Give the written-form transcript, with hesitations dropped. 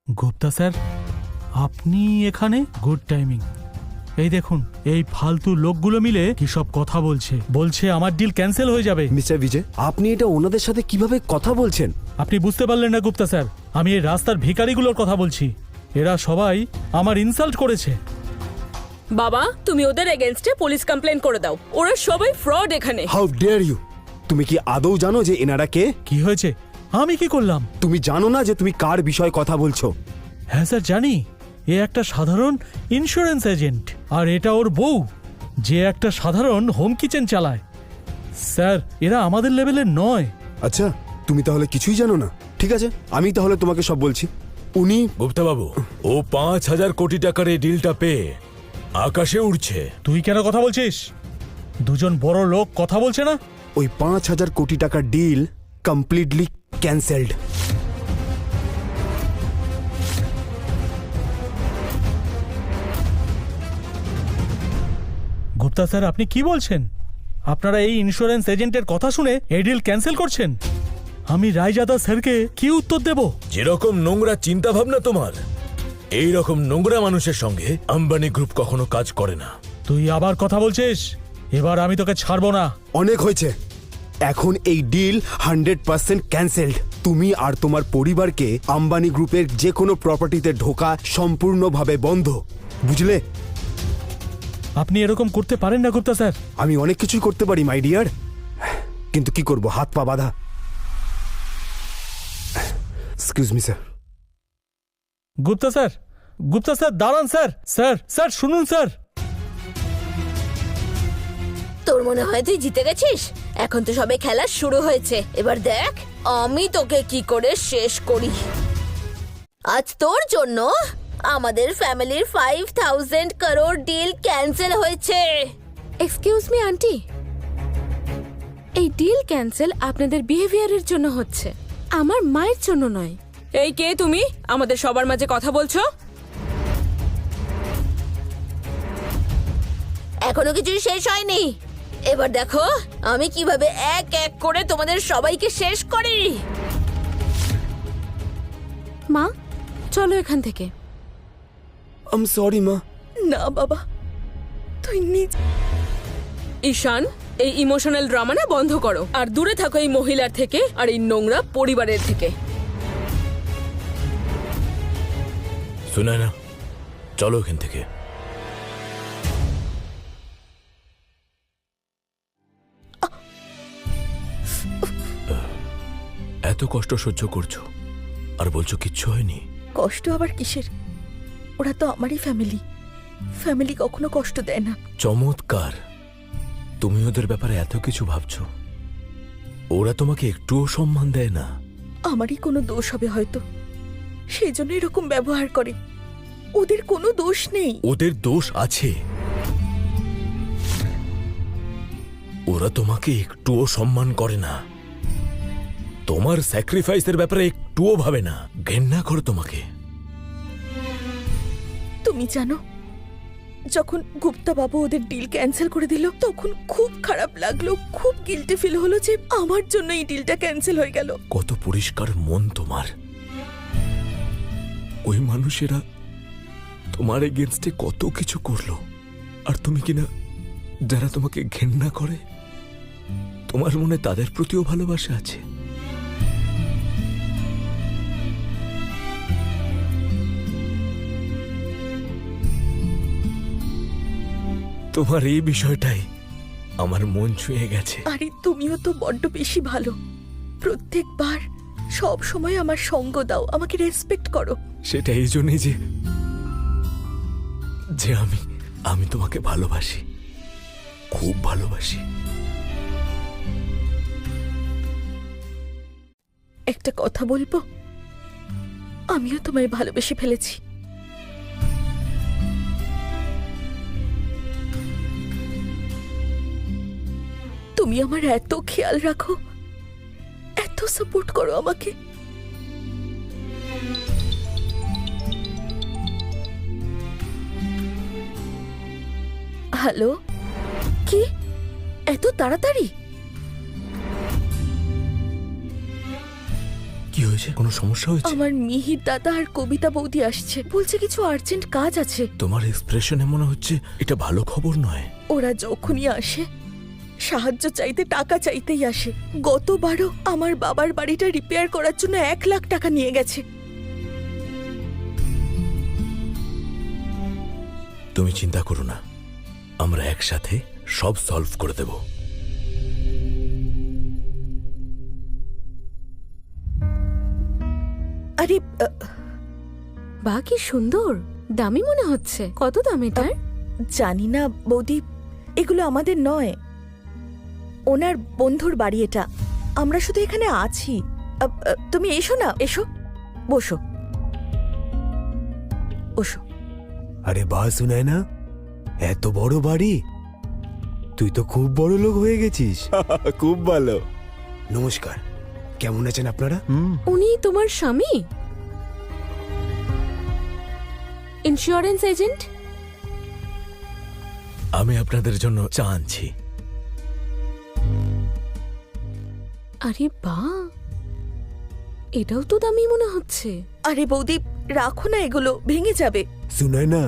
Gupta sir, আপনি এখানে? Good timing. এই দেখুন, এই ফালতু লোকগুলো মিলে কি সব কথা বলছে আমার ডিল ক্যান্সেল হয়ে যাবে। মিস্টার বিজয়, আপনি এটা ওনাদের সাথে কিভাবে কথা বলছেন? আপনি বুঝতে পারলেন না গুপ্তা স্যার, আমি এই রাস্তার ভিখারিগুলোর কথা বলছি। এরা সবাই আমার ইনসাল্ট করেছে। বাবা, তুমি ওদের এগেইনস্টে পুলিশ কমপ্লেন করে দাও। ওরা সবাই ফ্রড এখানে। How dare you! তুমি কি আদৌ জানো যে এনারা কে? কি হয়েছে? আমি কি করলাম? তুমি জানো না যে তুমি কার বিষয়ে কথা বলছো? হ্যাঁ স্যার, জানি। এ একটা সাধারণ ইন্স্যুরেন্স এজেন্ট, আর এটা ওর বউ, যে একটা সাধারণ হোম কিচেন চালায়। স্যার, এরা আমাদের লেভেলের নয়। আচ্ছা, তুমি তাহলে কিছুই জানো না। ঠিক আছে, আমি তাহলে তোমাকে সব বলছি। উনি গুপ্তা বাবু, ও 5,000 কোটি টাকার এই ডিলটা পেয়ে আকাশে উড়ছে। তুই কেন কথা বলছিস? দুজন বড় লোক কথা বলছে না? ওই 5,000 কোটি টাকার deal completely cancelled. Gupta sir, আপনি কি বলছেন? আপনারা এই ইন্স্যুরেন্স এজেন্টের কথা শুনে এই ডিল ক্যান্সেল করছেন? আমি রায়জাদা স্যারকে কি উত্তর দেব? যেরকম নোংরা চিন্তা ভাবনা তোমার, এই রকম নোংরা মানুষের সঙ্গে আম্বানি গ্রুপ কখনো কাজ করে না। তুই আবার কথা বলছিস? এবার আমি তোকে ছাড়বো না। অনেক হয়েছে। এখন এই ডিল 100% ক্যান্সেলড। তুমি আর তোমার পরিবারকে আম্বানি গ্রুপের যে কোনো প্রপার্টিতে ঢোকা সম্পূর্ণভাবে বন্ধ, বুঝলে? আপনি এরকম করতে পারেন না গুপ্তা স্যার। আমি অনেক কিছুই করতে পারি মাই ডিয়ার, কিন্তু কি করব, হাত পা বাঁধা। Excuse me sir. Gupta sir, Gupta sir, দাঁড়ান স্যার। স্যার, স্যার শুনুন স্যার। তোর মনে হয় তুই জিতে গেছিস? এখন তো সবে খেলা শুরু হয়েছে। এবার দেখ আমি তোকে কি করে শেষ করি। আজ তোর জন্য আমাদের ফ্যামিলির 5,000 করোড় ডিল ক্যান্সেল হয়েছে। এক্সকিউজ মি আন্টি, এই ডিল ক্যান্সেল আপনাদের বিহেভিয়ারের জন্য হচ্ছে, আমার মায়ের জন্য নয়। এই কে তুমি আমাদের সবার মাঝে কথা বলছো? এখনো কিছুই শেষ হয়নি। এবার দেখো আমি কিভাবে এক এক করে তোমাদের সবাইকে শেষ করি। মা, চলো এখান থেকে। আই এম সরি মা। না বাবা, তুই নিজ ঈশান, এই ইমোশনাল ড্রামা না বন্ধ করো, আর দূরে থাকো এই মহিলার থেকে আর এই নোংরা পরিবারের থেকে। শুনে না, চলো এখান থেকে। এত কষ্ট সহ্য করছো আর বলছো কিচ্ছু হয়নি? কষ্ট আবার কিসের? ওরা তো আমারই ফ্যামিলি। ফ্যামিলি কখনো কষ্ট দেয় না। চমৎকার, তুমি ওদের ব্যাপারে এত কিছু ভাবছো, ওরা তোমাকে একটুও সম্মান দেয় না? আমারই কোনো দোষ হবে হয়তো, সেই জন্য এরকম ব্যবহার করে। ওদের কোনো দোষ নেই। ওদের দোষ আছে। ওরা তোমাকে একটুও সম্মান করে না, তোমার স্যাক্রিফাইসের ব্যাপারে একটুও ভাবে না, ঘেন্না করে তোমাকে। তুমি জানো, যখন গুপ্তা বাবু ওদের ডিল ক্যান্সেল করে দিল তখন খুব খারাপ লাগলো, খুব গিল্টি ফিল হলো যে আমার জন্য এই ডিলটা ক্যান্সেল হয়ে গেল। কত পরিষ্কার মন তোমার। ওই মানুষেরা তোমার এগেনস্টে কত কিছু করলো, আর তুমি কিনা যারা তোমাকে ঘেন্না করে, তোমার মনে তাদের প্রতিও ভালোবাসা আছে। তোমার এই বিষয়টাই আমার মন ছুঁয়ে গেছে। আরে তুমিও তো বড্ড বেশি ভালো। প্রত্যেকবার সব সময় আমার সঙ্গ দাও, আমাকে রেসপেক্ট করো। সেটা এই জন্যই যে যে আমি তোমাকে ভালোবাসি, খুব ভালোবাসি। একটা কথা বলবো, আমিও তোমায় ভালোবেসে ফেলেছি। তুমি আমার এত খেয়াল রাখো, এত সাপোর্ট করো আমাকে। হ্যালো, কি এত তাড়াতাড়ি? কি হয়েছে? কোনো সমস্যা হয়েছে? আমার মিহির দাদা আর কবিতা বৌদি আসছে, বলছে কিছু আর্জেন্ট কাজ আছে। তোমার এক্সপ্রেশনে মনে হচ্ছে এটা ভালো খবর নয়। ওরা যখনই আসে সাহায্য চাইতে টাকা চাইতেই আসে। গতবারও আমার বাবার বাড়িটা রিপেয়ার করার জন্য 1,00,000 টাকা নিয়ে গেছে। তুমি চিন্তা করো না, আমরা একসাথে সব সলভ করে দেব। আরে বা কি সুন্দর, দামি মনে হচ্ছে। কত দাম এটার? জানি না বৌদি, এগুলো আমাদের নয়, ওনার বন্ধুর বাড়ি এটা। আমরা শুধু এখানে আছি। তুমি এসো না, এসো, বসো বসো। আরে বাহ সুনায়না, এত বড় বাড়ি! তুই তো খুব বড় লোক হয়ে গেছিস। খুব ভালো। নমস্কার, কেমন আছেন আপনারা? উনি তোমার স্বামী? Insurance agent? আমি আপনাদের জন্য চা আনছি। আরে বা, এটাও তো দামি মনে হচ্ছে। আরে বৌদি রাখো না, এগুলো ভেঙে যাবে। সুনায়না,